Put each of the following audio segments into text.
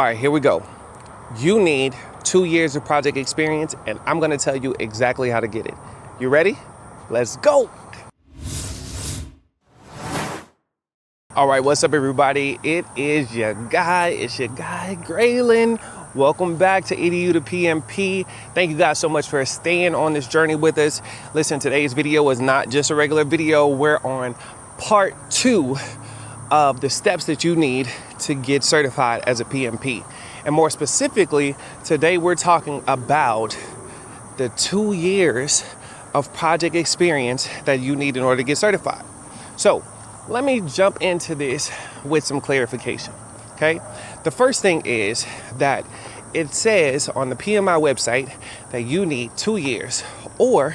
All right, here we go. You need 2 years of project experience, and I'm gonna tell you exactly how to get it. You ready? Let's go. All right, what's up, everybody? It's your guy, Graylin. Welcome back to EDU to PMP. Thank you guys so much for staying on this journey with us. Listen, today's video is not just a regular video. We're on part 2 of the steps that you need to get certified as a PMP. And more specifically, today we're talking about the 2 years of project experience that you need in order to get certified. So let me jump into this with some clarification, okay? The first thing is that it says on the PMI website that you need 2 years or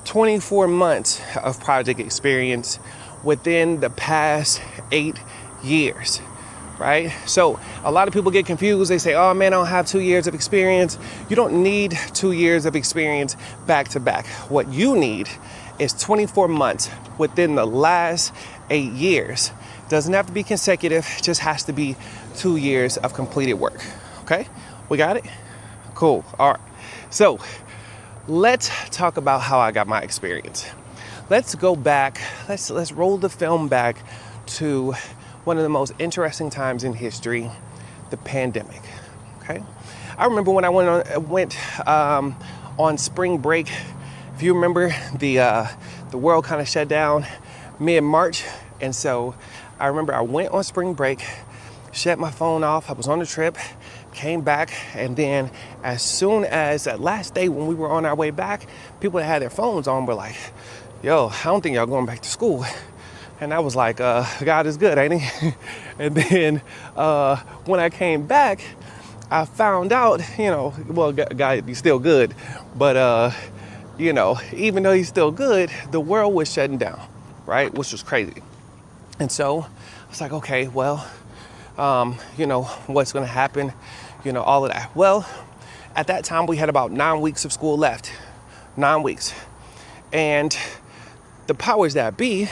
24 months of project experience within the past 8 years, right? So a lot of people get confused. They say, oh man, I don't have 2 years of experience. You don't need 2 years of experience back to back. What you need is 24 months within the last 8 years. Doesn't have to be consecutive, just has to be 2 years of completed work. Okay, we got it? Cool, all right. So let's talk about how I got my experience. Let's go back, let's roll the film back to one of the most interesting times in history, the pandemic, okay? I remember when I went on spring break. If you remember, the world kind of shut down mid-March, and so I remember I went on spring break, shut my phone off, I was on a trip, came back, and then as soon as that last day when we were on our way back, people that had their phones on were like, yo, I don't think y'all going back to school. And I was like, God is good, ain't he? And then when I came back, I found out, well, God, he's still good, but even though he's still good, the world was shutting down, right? Which was crazy. And so I was like, okay, well, what's gonna happen? All of that. Well, at that time we had about 9 weeks of school left, 9 weeks. And the powers that be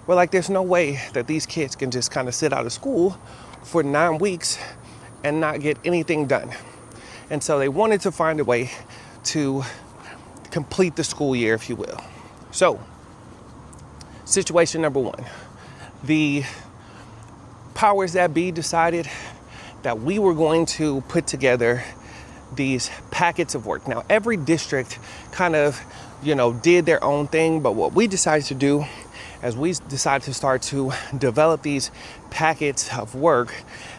were like, there's no way that these kids can just kind of sit out of school for 9 weeks and not get anything done. And so they wanted to find a way to complete the school year, if you will. So, situation number one, the powers that be decided that we were going to put together these packets of work. Now, every district kind of, did their own thing, but what we decided to do is we decided to start to develop these packets of work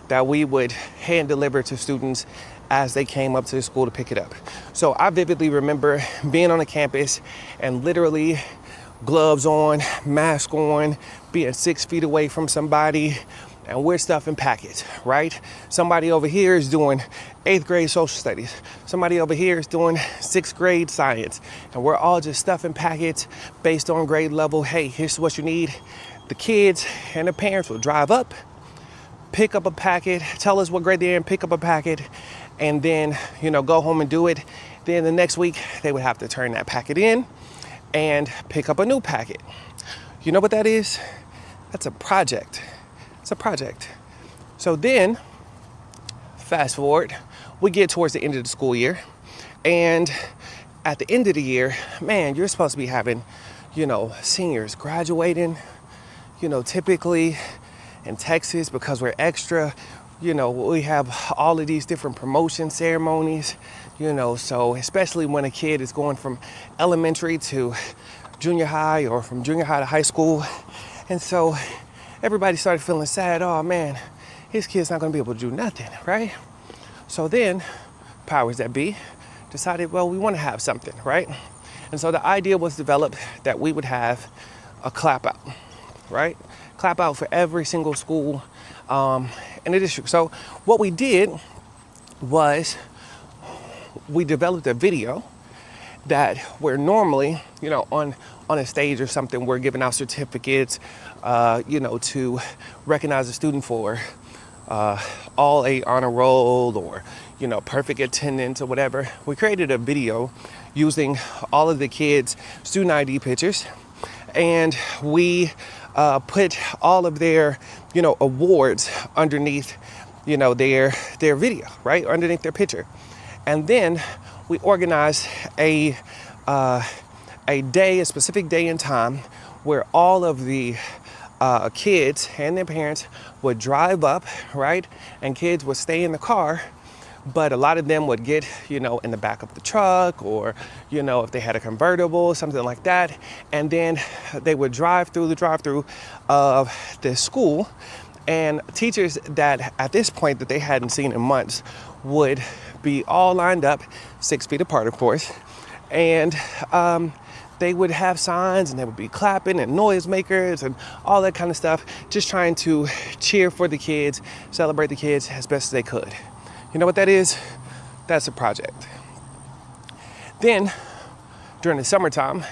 that we would hand deliver to students as they came up to the school to pick it up. So I vividly remember being on a campus and literally gloves on, mask on, being 6 feet away from somebody, and we're stuffing packets, right? Somebody over here is doing 8th grade social studies. Somebody over here is doing 6th grade science. And we're all just stuffing packets based on grade level. Hey, here's what you need. The kids and the parents will drive up, pick up a packet, tell us what grade they're in, pick up a packet, and then, go home and do it. Then the next week, they would have to turn that packet in and pick up a new packet. You know what that is? That's a project. It's a project. So then, fast forward, we get towards the end of the school year. And at the end of the year, man, you're supposed to be having, seniors graduating, typically in Texas, because we're extra, we have all of these different promotion ceremonies, so especially when a kid is going from elementary to junior high or from junior high to high school. And so everybody started feeling sad. Oh man, his kid's not gonna be able to do nothing, right? So then powers that be decided, well, we want to have something, right? And so the idea was developed that we would have a clap out, right? Clap out for every single school in the district. So what we did was we developed a video that we're normally, on a stage or something, we're giving out certificates, to recognize a student for all A honor roll or, perfect attendance or whatever. We created a video using all of the kids' student ID pictures, and we put all of their, awards underneath their video, right, underneath their picture. And then we organized a specific day and time where all of the kids and their parents would drive up, right, and kids would stay in the car. But a lot of them would get, in the back of the truck, or, if they had a convertible, something like that. And then they would drive through the drive-through of the school. And teachers that at this point that they hadn't seen in months would be all lined up, 6 feet apart, of course. And they would have signs, and they would be clapping and noisemakers and all that kind of stuff, just trying to cheer for the kids, celebrate the kids as best as they could. You know what that is? That's a project. Then, during the summertime,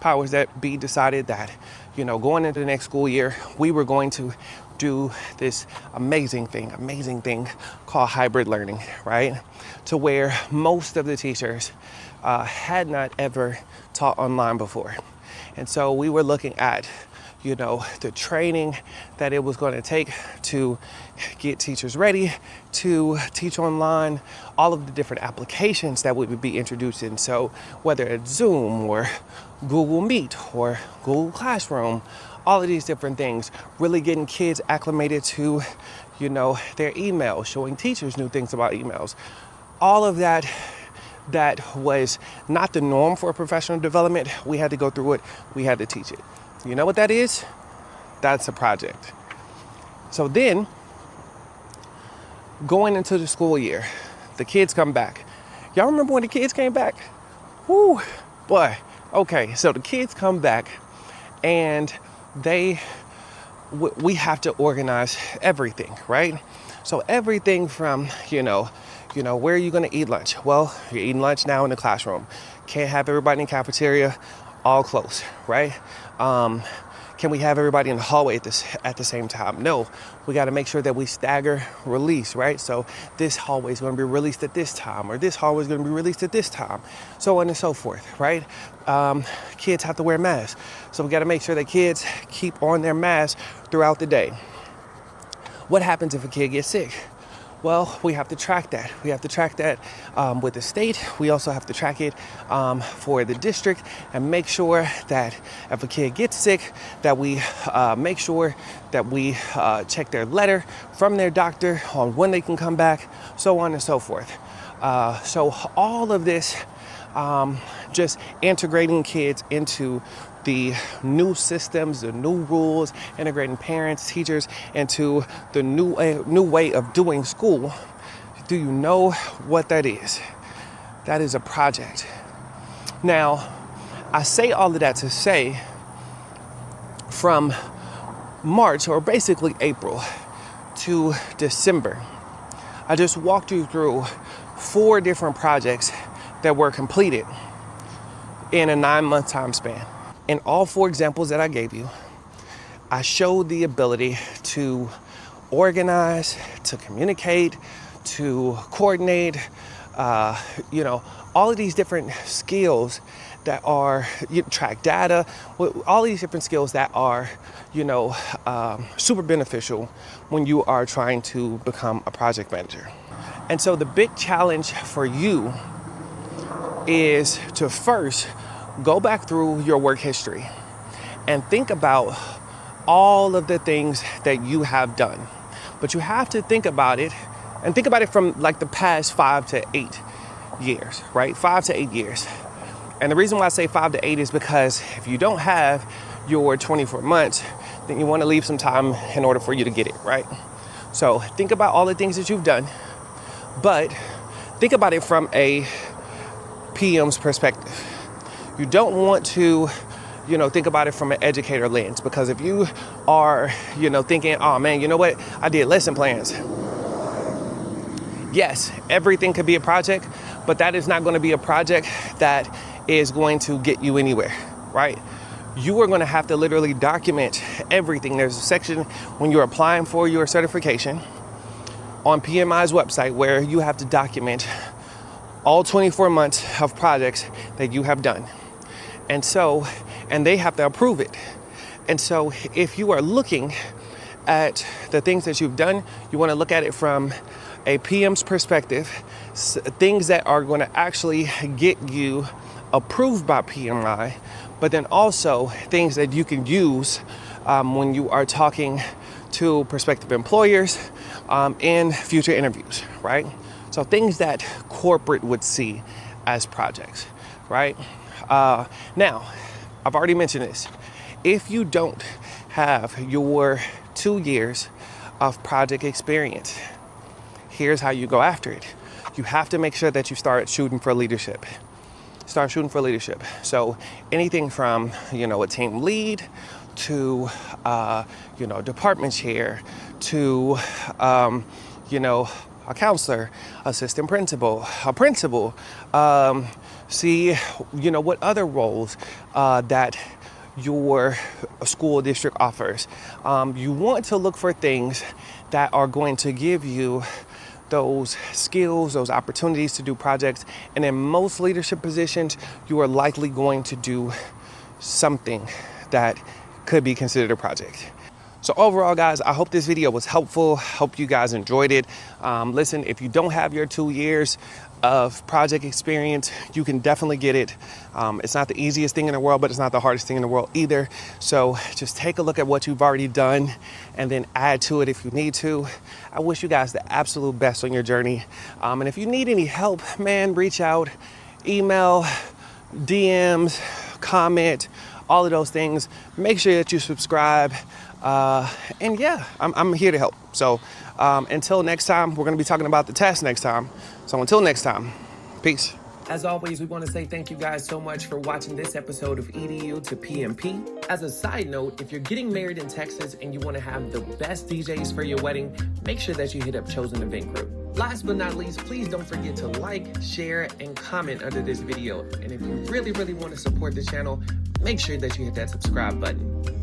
powers that be decided that, going into the next school year, we were going to do this amazing thing called hybrid learning, right? To where most of the teachers had not ever taught online before. And so we were looking at the training that it was going to take to get teachers ready to teach online, all of the different applications that would be introduced in. So whether it's Zoom or Google Meet or Google Classroom, all of these different things, really getting kids acclimated to, their emails, showing teachers new things about emails. All of that was not the norm for professional development. We had to go through it. We had to teach it. You know what that is? That's a project. So then, going into the school year, the kids come back. Y'all remember when the kids came back? Whoo, boy. Okay, so the kids come back, and we have to organize everything, right? So everything from, where are you going to eat lunch? Well, you're eating lunch now in the classroom. Can't have everybody in the cafeteria, all close, right? Can we have everybody in the hallway at the same time? No, we got to make sure that we stagger release, right? So this hallway is going to be released at this time, or this hallway is going to be released at this time, so on and so forth, right? Kids have to wear masks, so we got to make sure that kids keep on their masks throughout the day. What happens if a kid gets sick? Well, we have to track that. We have to track that with the state. We also have to track it for the district, and make sure that if a kid gets sick, that we make sure that we check their letter from their doctor on when they can come back, so on and so forth. So all of this, just integrating kids into the new systems, the new rules, integrating parents, teachers into the new way of doing school. Do you know what that is? That is a project. Now, I say all of that to say, from March, or basically April, to December, I just walked you through 4 different projects that were completed in a 9-month time span. In all 4 examples that I gave you, I showed the ability to organize, to communicate, to coordinate, all of these different skills that are, track data, all these different skills that are, super beneficial when you are trying to become a project manager. And so the big challenge for you is to first go back through your work history and think about all of the things that you have done. But you have to think about it, and think about it from like the past 5 to 8 years, right? 5 to 8 years. And the reason why I say 5 to 8 is because if you don't have your 24 months, then you want to leave some time in order for you to get it, right? So think about all the things that you've done, but think about it from a PM's perspective. You don't want to, think about it from an educator lens, because if you are, thinking, oh man, you know what? I did lesson plans. Yes, everything could be a project, but that is not going to be a project that is going to get you anywhere, right? You are going to have to literally document everything. There's a section when you're applying for your certification on PMI's website where you have to document all 24 months of projects that you have done. And they have to approve it. And so if you are looking at the things that you've done. You want to look at it from a PM's perspective, things that are going to actually get you approved by PMI, but then also things that you can use when you are talking to prospective employers in future interviews, right? So things that corporate would see as projects, right? Now, I've already mentioned this. If you don't have your 2 years of project experience, here's how you go after it. You have to make sure that you start shooting for leadership. Start shooting for leadership. So anything from, a team lead to, department chair to, a counselor, assistant principal, a principal, see, what other roles that your school district offers. You want to look for things that are going to give you those skills, those opportunities to do projects. And in most leadership positions, you are likely going to do something that could be considered a project. So overall, guys, I hope this video was helpful. Hope you guys enjoyed it. Listen, if you don't have your 2 years of project experience, you can definitely get it. It's not the easiest thing in the world, but it's not the hardest thing in the world either. So just take a look at what you've already done and then add to it if you need to. I wish you guys the absolute best on your journey. And if you need any help, man, reach out, email, DMs, comment, all of those things. Make sure that you subscribe. And yeah, I'm here to help. So until next time, we're going to be talking about the test next time. So until next time, peace. As always, we want to say thank you guys so much for watching this episode of EDU to PMP. As a side note, if you're getting married in Texas and you want to have the best DJs for your wedding, make sure that you hit up Chosen Event Group. Last but not least, please don't forget to like, share, and comment under this video. And if you really want to support the channel, make sure that you hit that subscribe button.